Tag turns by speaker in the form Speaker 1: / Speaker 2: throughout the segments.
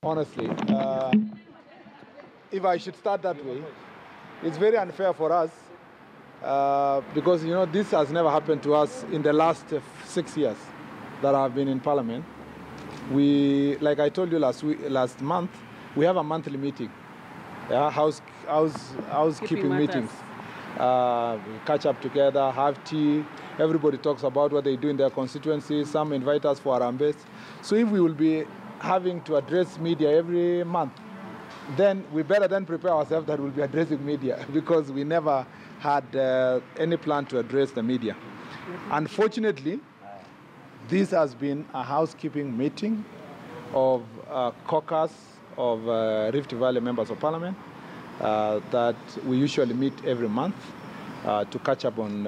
Speaker 1: honestly. If I should start that way, it's very unfair for us because, you know, this has never happened to us in the last 6 years that I've been in Parliament. We, like I told you last month, we have a monthly meeting, housekeeping meetings. We catch up together, have tea, everybody talks about what they do in their constituency, some invite us for Arambes. So if we will be having to address media every month, then we better then prepare ourselves that we'll be addressing media because we never had any plan to address the media. Unfortunately, this has been a housekeeping meeting of caucus of Rift Valley members of Parliament that we usually meet every month to catch up on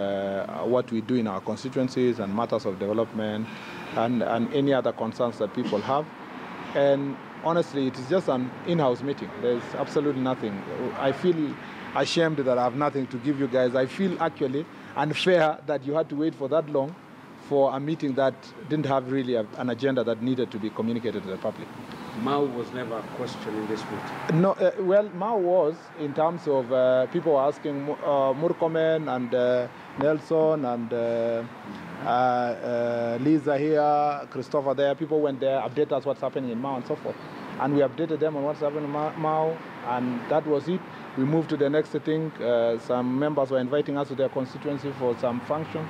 Speaker 1: what we do in our constituencies and matters of development and any other concerns that people have. And honestly, it is just an in-house meeting. There's absolutely nothing. I feel ashamed that I have nothing to give you guys. I feel actually unfair that you had to wait for that long for a meeting that didn't have really an agenda that needed to be communicated to the public.
Speaker 2: Mao was never a question in this meeting.
Speaker 1: No, well, Mao was in terms of people were asking Murkomen and Nelson and Lisa here, Christopher there. People went there, update us what's happening in Mao and so forth. And we updated them on what's happening in Mao, and that was it. We moved to the next thing. Some members were inviting us to their constituency for some functions.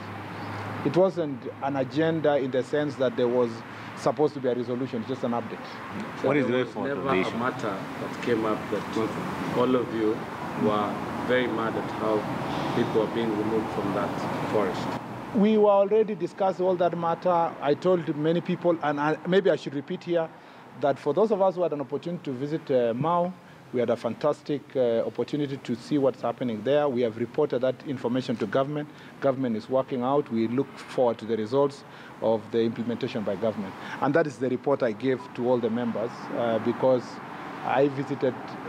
Speaker 1: It wasn't an agenda in the sense that there was supposed to be a resolution, just an update.
Speaker 2: So what is the way forward? Never a matter that came up that all of you were very mad at how people are being removed from that forest.
Speaker 1: We were already discussing all that matter. I told many people, and maybe I should repeat here, that for those of us who had an opportunity to visit Mao, we had a fantastic opportunity to see what's happening there. We have reported that information to government. Government is working out. We look forward to the results of the implementation by government. And that is the report I gave to all the members because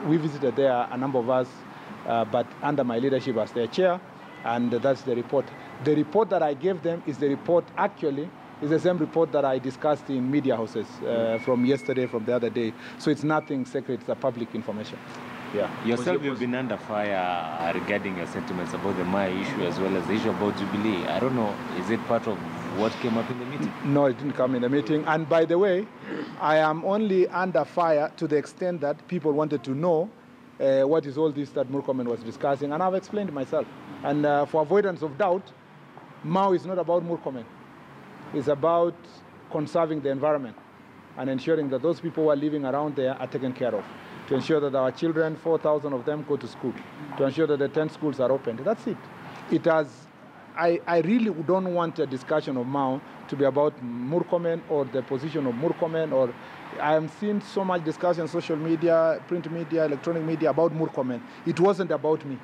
Speaker 1: we visited there, a number of us, but under my leadership as their chair, and that's the report. The report that I gave them is the report actually is the same report that I discussed in media houses from yesterday, from the other day. So it's nothing secret, it's a public information. Yeah.
Speaker 3: Yourself, you've been under fire regarding your sentiments about the Maya issue as well as the issue about Jubilee. I don't know, is it part of what came up in the meeting?
Speaker 1: No, it didn't come in the meeting. And by the way, I am only under fire to the extent that people wanted to know what is all this that Murkomen was discussing. And I've explained myself. And for avoidance of doubt, Mao is not about Murkomen. It's about conserving the environment and ensuring that those people who are living around there are taken care of, to ensure that our children, 4,000 of them, go to school, to ensure that the 10 schools are opened. That's it. I really don't want a discussion of Mao to be about Murkomen or the position of Murkomen, or I am seeing so much discussion, social media, print media, electronic media about Murkomen. It wasn't about me.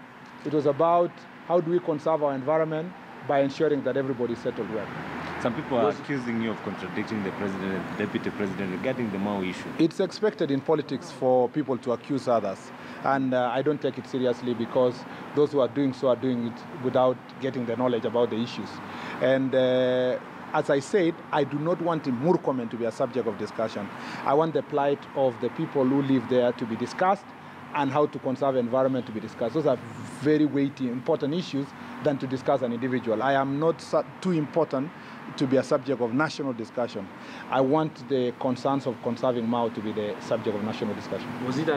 Speaker 1: It was about how do we conserve our environment by ensuring that everybody is settled well.
Speaker 3: Some people are accusing you of contradicting the president and the deputy president regarding the Mao issue.
Speaker 1: It's expected in politics for people to accuse others. And I don't take it seriously because those who are doing so are doing it without getting the knowledge about the issues. And as I said, I do not want Murkomen to be a subject of discussion. I want the plight of the people who live there to be discussed and how to conserve environment to be discussed. Those are very weighty, important issues than to discuss an individual. I am not too important to be a subject of national discussion. I want the concerns of conserving Mao to be the subject of national discussion.
Speaker 2: Was it